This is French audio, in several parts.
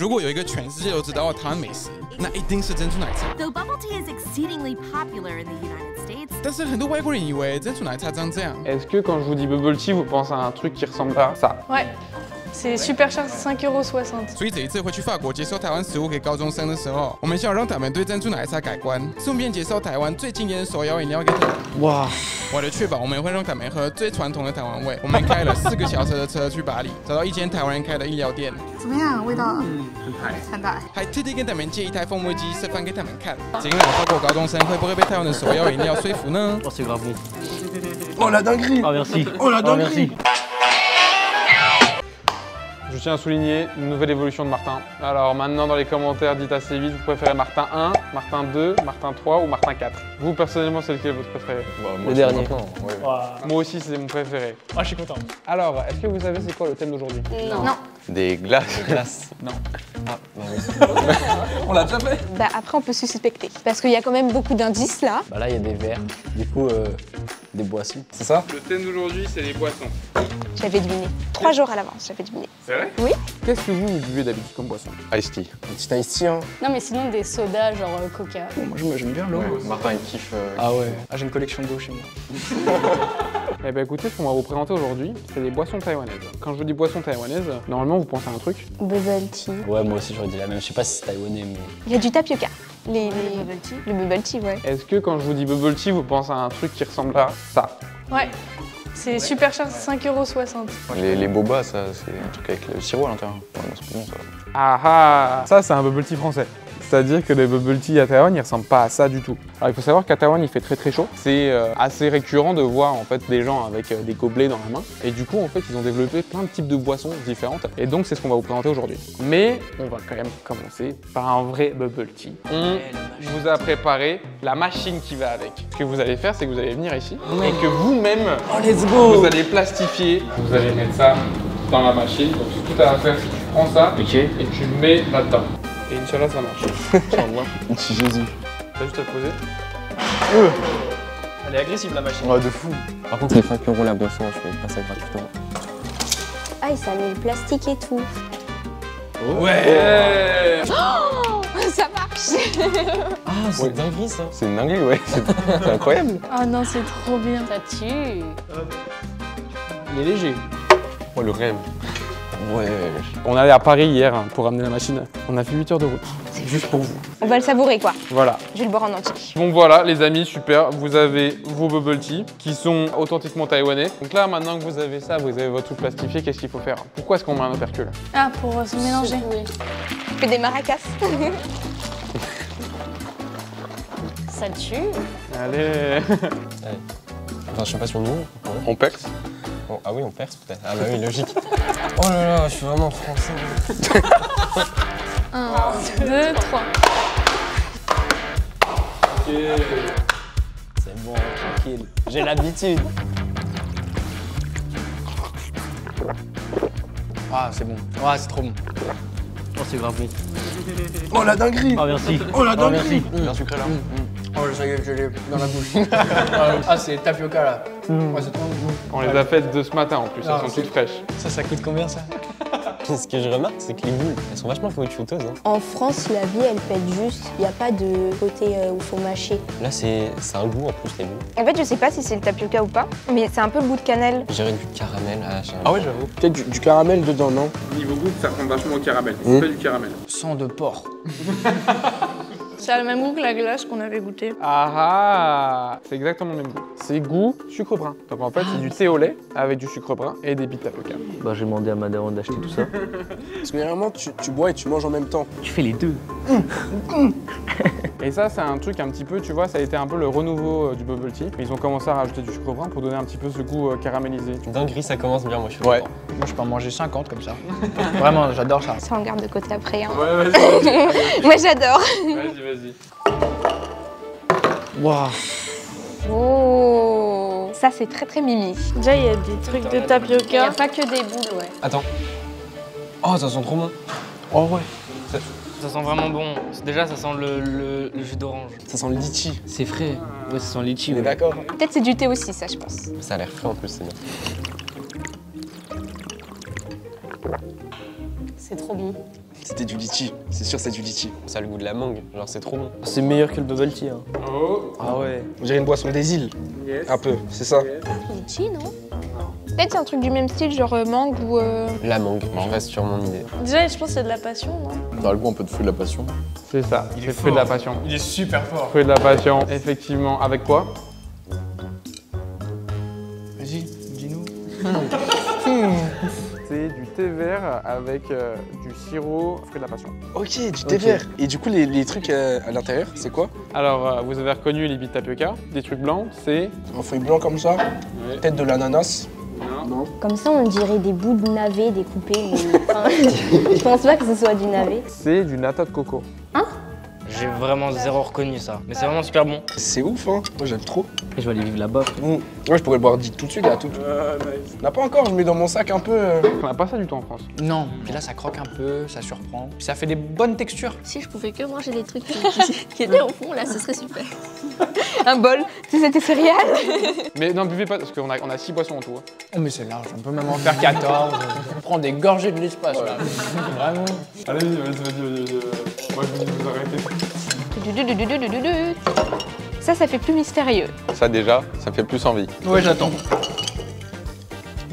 如果有一个全世界都知道的台湾美食，那一定是珍珠奶茶。Though bubble tea is exceedingly popular in the United States, 但是很多外国人以为珍珠奶茶长这样。Est-ce que quand je vous dis bubble tea, vous pensez à un truc qui ressemble à ça? Ouais. C'est super cher, 5,60 €. 所以这一次会去法国介绍台湾食物给高中生的时候，我们想让他们对珍珠奶茶改观，顺便介绍台湾最经典的手摇饮料给他们。哇！为了确保我们会让他们喝最传统的台湾味，我们开了4个小时的车去巴黎，找到一间台湾人开的饮料店。怎么样？味道？很嗨，很大。还特地跟他们借一台风味机示范给他们看。尽管法国高中生会不会被台湾的手摇饮料说服呢？ Oh, c'est grave bon. Oh la dinguerie! Oh merci. Oh la dinguerie! Merci. Je tiens à souligner une nouvelle évolution de Martin. Alors maintenant dans les commentaires, dites assez vite, vous préférez Martin 1, Martin 2, Martin 3 ou Martin 4. Vous personnellement, c'est lequel votre préféré? Le dernier. Moi aussi, c'est mon préféré. Ah, je suis content. Alors, est-ce que vous savez c'est quoi le thème d'aujourd'hui? Non. Des glaces. Non. Ah, bah oui. On l'a déjà fait? Bah après on peut se suspecter. Parce qu'il y a quand même beaucoup d'indices là. Bah là, il y a des verres. Du coup, des boissons. C'est ça? Le thème d'aujourd'hui, c'est les boissons. J'avais deviné. 3 jours à l'avance, j'avais deviné. C'est vrai? Oui. Qu'est-ce que vous buvez d'habitude comme boisson? Ice tea. Un petit ice tea, hein. Non mais sinon des sodas genre Coca. Moi, j'aime bien l'eau. Martin, il kiffe. Ah ouais. Ah, j'ai une collection d'eau chez moi. Eh ben écoutez, ce qu'on va vous présenter aujourd'hui, c'est des boissons taïwanaises. Quand je dis boissons taïwanaises, normalement vous pensez à un truc. Bubble tea. Ouais, moi aussi, j'aurais dit la même. Je sais pas si c'est taïwanais, mais. Il y a du tapioca. Le bubble tea. Le bubble tea, ouais. Est-ce que quand je vous dis bubble tea, vous pensez à un truc qui ressemble à ça? Ouais. C'est super cher, 5,60 €. Les boba, ça, c'est un truc avec le sirop à l'intérieur. Ouais, non, c'est pas bon ça. Ah ah! Ça, c'est un bubble tea français. C'est-à-dire que les bubble tea à Taïwan, ils ressemblent pas à ça du tout. Alors il faut savoir qu'à Taïwan, il fait très chaud. C'est assez récurrent de voir en fait des gens avec des gobelets dans la main. Et du coup, en fait, ils ont développé plein de types de boissons différentes. Et donc, c'est ce qu'on va vous présenter aujourd'hui. Mais on va quand même commencer par un vrai bubble tea. On vous a préparé la machine qui va avec. Ce que vous allez faire, c'est que vous allez venir ici et que vous-même, vous allez plastifier. Vous allez mettre ça dans la machine. Donc tout à faire, c'est que tu prends ça et tu le mets là-dedans. Et Inch'Allah, ça marche. Petit Jésus. T'as juste à le poser. Elle est agressive, la machine. Ouais, de fou. Par contre, c'est 5 € la boisson, je fais pas ça gratuitement. Ah, il s'est mis le plastique et tout. Ouais. Oh, ça marche. Ah, c'est une dinguerie, ça. C'est une dinguerie, ouais. C'est incroyable. Oh non, c'est trop bien. Ça tue. Il est léger. Oh, le rêve. Ouais. On allait à Paris hier pour ramener la machine. On a fait 8 heures de route. Juste pour vous. On va le savourer quoi. Voilà. Je vais le boire en entier. Donc voilà les amis, super. Vous avez vos bubble tea qui sont authentiquement taïwanais. Donc là maintenant que vous avez ça, vous avez votre truc plastifié, qu'est-ce qu'il faut faire? Pourquoi est-ce qu'on met un opercule? Ah, pour se mélanger. Oui. Fais des maracas. Ça tue. Allez. Enfin, je sais pas sur nous. On perce? Oh, ah oui, on perce peut-être. Ah bah oui, logique. Oh là là, je suis vraiment français. 1, 2, 3. C'est bon, tranquille. J'ai l'habitude. Ah, c'est bon. Ah, c'est trop bon. Oh, c'est grave bon. Oh la dinguerie! Ah, merci. Oh la dinguerie! Merci. Bien sucré là. Oh, ça y est, je l'ai dans la bouche. Ah, c'est tapioca là. Ouais, c'est trop bon. On les a faites de ce matin en plus, elles sont toutes fraîches. Ça coûte combien ça? Ce que je remarque, c'est que les boules, elles sont vachement caoutchouteuses. Hein. En France, la vie, elle pète juste. Il n'y a pas de côté où il faut mâcher. Là, c'est un goût en plus, les boules. En fait, je sais pas si c'est le tapioca ou pas, mais c'est un peu le goût de cannelle. Je dirais du caramel. Ah ouais, j'avoue. Peut-être du caramel dedans, non? Niveau goût, ça ressemble vachement au caramel. C'est pas du caramel. Sang de porc. Ça a le même goût que la glace qu'on avait goûté. Ah ah! C'est exactement le même goût. C'est goût sucre brun. Donc en fait, c'est du thé au lait avec du sucre brun et des billes de tapioca. Bah, j'ai demandé à ma daronne d'acheter tout ça. Parce que généralement, tu bois et tu manges en même temps. Tu fais les deux. Et ça, c'est un truc un petit peu, tu vois, ça a été un peu le renouveau du bubble tea. Ils ont commencé à rajouter du sucre brun pour donner un petit peu ce goût caramélisé. Dinguerie, ça commence bien, moi je suis Ouais. content. Moi, je peux en manger 50 comme ça. Vraiment, j'adore ça. Ça, on le garde de côté après. Hein. Ouais, vas-y. Moi, j'adore. Vas-y. Waouh. Oh, ça, c'est très mimi. Déjà, il y a des trucs de Il n'y tapioca. a pas que des boules, ouais. Attends. Oh, ça sent trop bon. Oh ouais. Ça sent vraiment bon. Déjà, ça sent le jus d'orange. Ça sent le litchi. C'est frais. Ouais, ça sent le litchi. On est d'accord? Peut-être c'est du thé aussi, ça, je pense. Ça a l'air frais en plus, c'est bien. C'est trop bon. C'était du litchi. C'est sûr, c'est du litchi. Ça a le goût de la mangue, genre c'est trop bon. C'est meilleur que le bubble tea. Hein. Oh. Ah ouais. On dirait une boisson des îles. Yes. Un peu, c'est ça. Litchi, non? Peut-être c'est un truc du même style, genre mangue ou. La mangue, je reste sur mon idée. Déjà, je pense que c'est de la passion, non? Ça a le goût un peu de fruit de la passion. C'est ça, c'est le fruit de la passion. Il est super fort. Fruit de la passion, effectivement. Avec quoi? Vas-y, dis-nous. C'est du thé vert avec du sirop fruit de la passion. Ok, du thé vert. Et du coup, les trucs à l'intérieur, c'est quoi? Alors, vous avez reconnu les billes de tapioca. Des trucs blancs, c'est... Un feuille blanc comme ça. Peut-être de l'ananas. Non. Comme ça, on dirait des bouts de navet découpés. Mais... enfin, je pense pas que ce soit du navet. C'est du nata de coco. J'ai vraiment zéro reconnu ça. Mais c'est vraiment super bon. C'est ouf, hein. Moi, j'aime trop. Et je vais aller vivre là-bas. Moi, je pourrais le boire dit tout de suite, là, tout. Nice. On n'a pas encore, je mets dans mon sac un peu. On n'a pas ça du tout en France. Non, puis là ça croque un peu, ça surprend. Puis ça fait des bonnes textures. Si je pouvais que manger des trucs qui étaient au fond, là, ce serait super. Un bol, si c'était céréales. Mais non, buvez pas, parce qu'on a 6 boissons en tout. Hein. Oh mais c'est large, on peut même en faire 14. On prend des gorgées de l'espace là. Vraiment. Allez, vas-y. Moi, je vous dis de vous arrêter. Ça fait plus mystérieux. Ça déjà, ça me fait plus envie. Ouais, j'attends.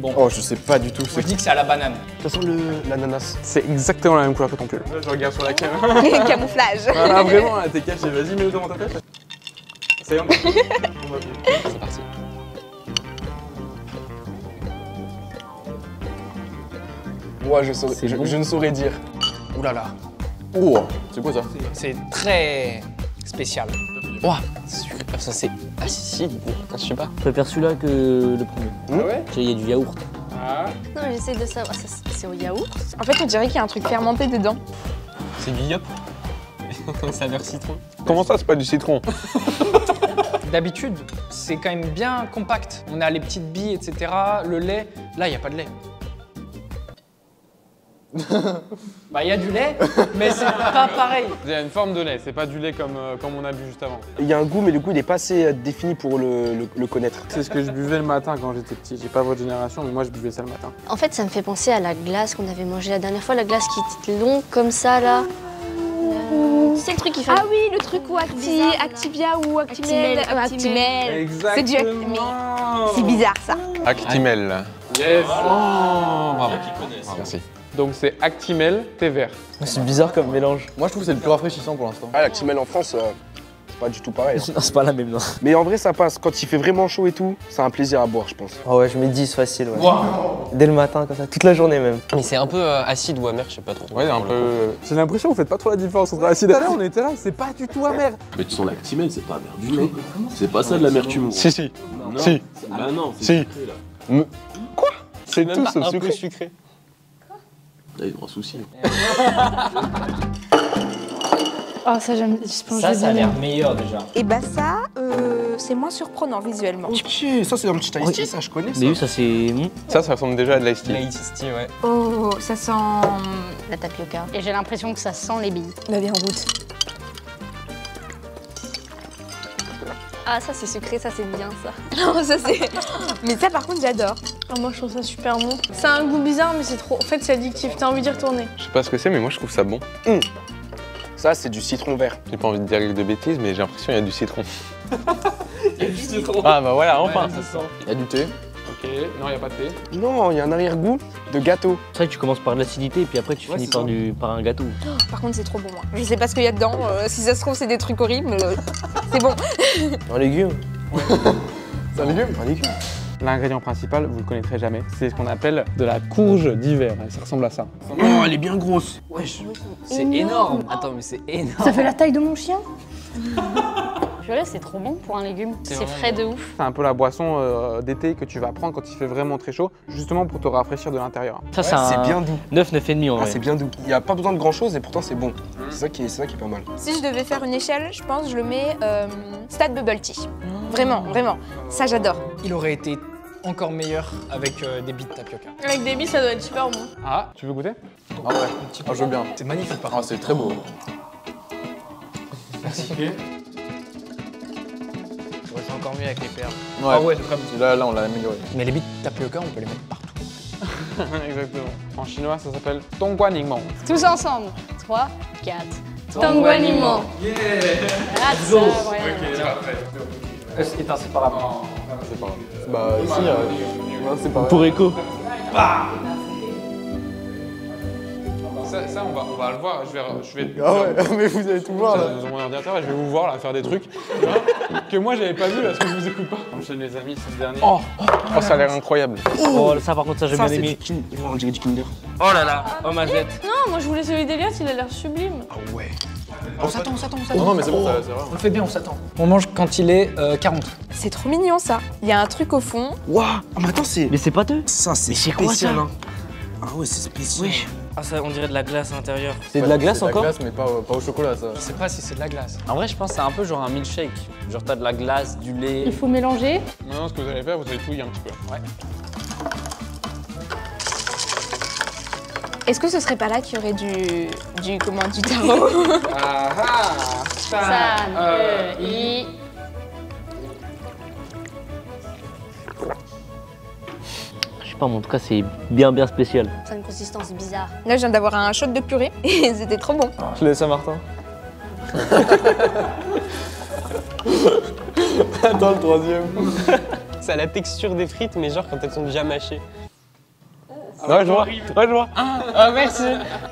Bon, Oh, je sais pas du tout. je dis que c'est à la banane. Ça sent l'ananas. C'est exactement la même couleur que ton pull. Là, je regarde sur la caméra. Camouflage. Voilà, vraiment, là, t'es caché. Vas-y, mets-le devant ta tête. Ça y est, on va. C'est parti. Ouais, je ne saurais dire. Ouh là là, Oh, c'est quoi ça? c'est très spécial. Ouah, c'est sucré. Ça c'est acide, je sais pas. Je préfère celui-là que le premier. Ah ouais? Il y a du yaourt. Ah. Non, j'essaie de savoir. C'est au yaourt. En fait, on dirait qu'il y a un truc fermenté dedans. C'est du yop. Ça a l'air citron. Comment ça, c'est pas du citron? D'habitude, c'est quand même bien compact. On a les petites billes, etc. Le lait, là, il n'y a pas de lait. Bah, il y a du lait, mais c'est pas pareil. Il y a une forme de lait, c'est pas du lait comme on a bu juste avant. Il y a un goût, mais le goût, il est pas assez défini pour le connaître. C'est ce que je buvais le matin quand j'étais petit. J'ai pas votre génération, mais moi je buvais ça le matin. En fait, ça me fait penser à la glace qu'on avait mangée la dernière fois, la glace qui était longue comme ça, là. C'est le truc qui fait. Ah oui, le truc ou Activia ou Actimel. Actimel. C'est du Exactement. C'est bizarre ça. Actimel. Yes. Bravo. Merci. Donc c'est Actimel, thé vert. C'est bizarre comme mélange. Moi, je trouve que c'est le plus rafraîchissant pour l'instant. Ah, l'actimel en France, c'est pas du tout pareil. hein. Non, c'est pas la même, non. Mais en vrai, ça passe. Quand il fait vraiment chaud et tout, c'est un plaisir à boire, je pense. Ah ouais, je mets 10 facile, ouais. Dès le matin, comme ça, toute la journée même. Mais c'est un peu acide ou amer, je sais pas trop. Ouais, un peu. J'ai l'impression que vous faites pas trop la différence entre acide et amer. On était là, c'est pas du tout amer. Mais tu sens l'actimel, c'est pas amer du tout. C'est pas ça de l'amertume. Si, si. Non. Si. Bah non, c'est Si. sucré là. Quoi? C'est Même tout pas sauf un peu sucré. sucré. Là, il y a un souci. Oh, ça, j'aime. Je pense que je vais Ça a l'air bien meilleur déjà. aimer. Et bah, ça, c'est moins surprenant visuellement. Ok, ça c'est un petit iced tea, ça je connais ça. Mais oui, ça c'est. Ça ressemble déjà à de l'ice tea. L'ice tea, ouais. Oh, ça sent. La tapioca. Et j'ai l'impression que ça sent les billes. La vie en route. Ah, ça c'est sucré, ça c'est bien ça. Non, ça c'est. Mais ça, par contre, j'adore. moi je trouve ça super bon. Ça a un goût bizarre, mais c'est trop. En fait, c'est addictif, t'as envie d'y retourner. Je sais pas ce que c'est, mais moi je trouve ça bon. Ça, c'est du citron vert. J'ai pas envie de dire de bêtises, mais j'ai l'impression qu'il y a du citron. Il y a du citron. Ah bah voilà, enfin. Il y a du thé. Ok, non, il a pas de thé. Non, il y a un arrière-goût de gâteau. C'est vrai que tu commences par de l'acidité et puis après tu finis par un gâteau. Par contre, c'est trop bon. Hein. Je sais pas ce qu'il y a dedans. Si ça se trouve, c'est des trucs horribles, mais c'est bon. Un légume. C'est un légume. Un légume. L'ingrédient principal, vous le connaîtrez jamais. C'est ce qu'on appelle de la courge d'hiver. Ça ressemble à ça. Oh, elle est bien grosse. Wesh, c'est énorme. Attends, mais c'est énorme. Ça fait la taille de mon chien. Purée, c'est trop bon pour un légume. C'est frais de ouf. C'est un peu la boisson d'été que tu vas prendre quand il fait vraiment très chaud, justement pour te rafraîchir de l'intérieur. Ça, C'est bien doux. 9, 9,5 en Ah, vrai. c'est bien doux. Il n'y a pas besoin de grand chose et pourtant c'est bon. C'est ça qui est pas mal. Si je devais faire une échelle, je pense que je le mets stade bubble tea. Vraiment, vraiment. Ça, j'adore. Il aurait été encore meilleur avec des billes de tapioca. Avec des billes, ça doit être super bon. Ah, tu veux goûter? Ah ouais. Ah, je veux bien. C'est magnifique par Ah, contre. c'est très beau. Merci. C'est encore mieux avec les perles. Ouais. Ah ouais, c'est très bon. Là, on l'a amélioré. Mais les billes de tapioca, on peut les mettre partout. Exactement. En chinois, ça s'appelle Dongguan Ningmong. Tous ensemble. 3, 4. Dongguan Ningmong. Zo. C'est inséparable. C'est pas grave. Bah, ici, c'est pas Pour écho. Ça on va le voir. Je vais Ah ouais, mais vous allez tout voir là. dans mon ordinateur et je vais vous voir là faire des trucs que moi j'avais pas vu là parce que je vous écoute pas. Enchaîne les amis, c'est le dernier. Oh, ça a l'air incroyable. Oh, ça par contre, ça j'ai bien aimé. On dirait du Kinder. Oh là là, oh Mazette. Non, moi je voulais celui d'Eliott, il a l'air sublime. Ah ouais. On s'attend. Non mais c'est bon, ça va. On le fait bien, on s'attend. On mange quand il est 40. C'est trop mignon ça. Il y a un truc au fond. Waouh. Ah mais attends, c'est... Mais c'est pâteux. Ça, c'est quoi, spécial, ça hein. Ah ouais, c'est spécial. Wesh. Ah ça, on dirait de la glace à l'intérieur. C'est de la glace encore? C'est de la glace, mais pas au chocolat, ça. Je sais pas si c'est de la glace. En vrai, je pense que c'est un peu genre un milkshake. Genre, t'as de la glace, du lait. Il faut mélanger. Maintenant, ce que vous allez faire, vous allez touiller un petit peu. Ouais. Est-ce que ce serait pas là qu'il y aurait du tarot? I. Je sais pas, mais en tout cas, c'est bien spécial. Ça a une consistance bizarre. Là, je viens d'avoir un shot de purée et c'était trop bon. Je laisse à Martin. Attends, le troisième. Ça a la texture des frites, mais genre quand elles sont déjà mâchées. Ouais, je vois. Ah merci.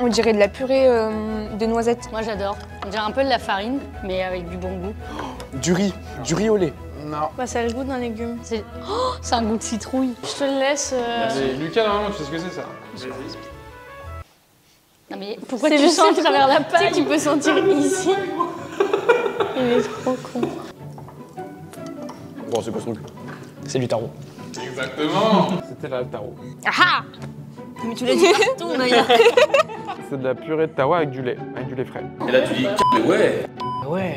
On dirait de la purée de noisettes. Moi j'adore. On dirait un peu de la farine, mais avec du bon goût. Du riz au lait. Non. Bah ça a le goût d'un légume. C'est un goût de citrouille. Je te le laisse. Mais Lucas, normalement, tu sais ce que c'est ça. Non mais pourquoi tu sens à travers la pâte? Tu peux sentir ici. Il est trop con. Bon, c'est quoi son cul? C'est du tarot. Exactement. C'était là le tarot. Ah! Mais tu l'as dit partout, Maya. C'est de la purée de tarot avec du lait frais. Et là, tu dis, mais ouais. Ouais.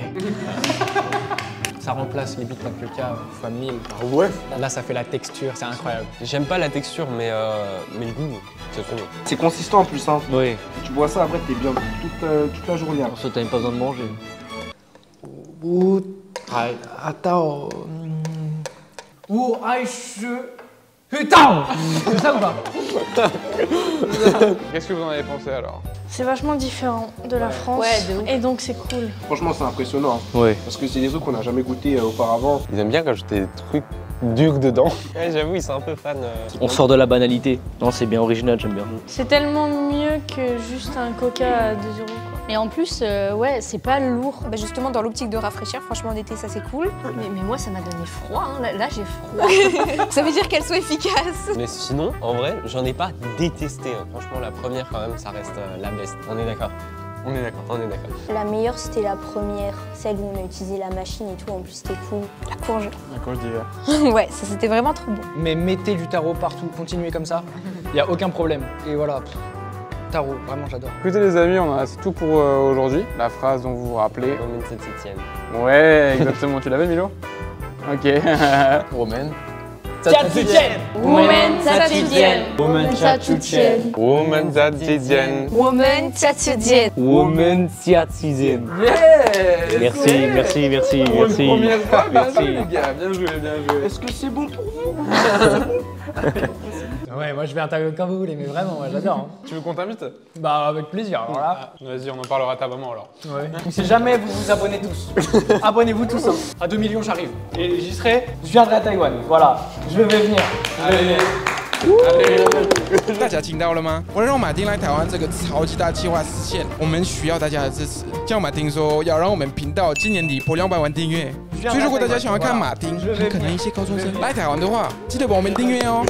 Ça remplace les Big Mac Lucas fois 1000. Ah ouais? Là, ça fait la texture, c'est incroyable. J'aime pas la texture, mais le goût, c'est trop bon. C'est consistant en plus, hein. Ouais. Tu bois ça, après t'es bien toute la journée. Pour ça, t'as même pas besoin de manger. Attends. Putain. C'est ça ou pas? Qu'est-ce que vous en avez pensé alors? C'est vachement différent de la France. Ouais, de ouf. Et donc c'est cool. Franchement, c'est impressionnant. Hein. Ouais. Parce que c'est des trucs qu'on n'a jamais goûté auparavant. Ils aiment bien quand j'étais des trucs durs dedans. Ouais, j'avoue, ils sont un peu fans. On sort de la banalité. Non, c'est bien original, j'aime bien. C'est tellement mieux que juste un coca à 2 €. Et en plus, ouais, c'est pas lourd. Bah justement, dans l'optique de rafraîchir, franchement, en été, ça c'est cool. Mais moi, ça m'a donné froid. Hein. Là j'ai froid. Ça veut dire qu'elles sont efficaces. Mais sinon, en vrai, j'en ai pas détesté. Hein. Franchement, la première, quand même, ça reste la best. On est d'accord? On est d'accord. La meilleure, c'était la première, celle où on a utilisé la machine et tout. En plus, c'était cool. La courge. La courge d'hiver. Ouais, ça c'était vraiment trop bon. Mais mettez du tarot partout, continuez comme ça. Il y a aucun problème. Et voilà. Tarot, vraiment j'adore. Écoutez les amis, c'est tout pour aujourd'hui. La phrase dont vous vous rappelez. Romaine Saint-Étienne. Ouais, exactement. Tu l'avais, Milo? Ok. Romaine. Saint-Étienne. Woman Saint-Étienne. Woman Saint-Étienne. Woman Saint-Étienne. Woman Saint-Étienne. Woman Saint-Étienne. Merci. Première fois, bien Merci. joué les gars. Bien joué. Est-ce que c'est bon pour vous? Ouais, moi je vais interviewer comme vous voulez, mais vraiment, moi j'adore. Hein. Tu veux qu'on t'invite? Bah avec plaisir, alors là. Vas-y, on en parlera à ta maman alors. Ouais. Donc si jamais vous vous abonnez tous, abonnez-vous tous. Hein. À 2 millions j'arrive. Et j'y serai, je viendrai à Taïwan. Voilà, je vais venir. Allez. 大家听到了吗？为了让马丁来台湾这个超级大计划实现，我们需要大家的支持。像马丁说，要让我们频道今年底破200万订阅。所以如果大家想要看马丁，很可能一些高中生来台湾的话，记得帮我们订阅哦。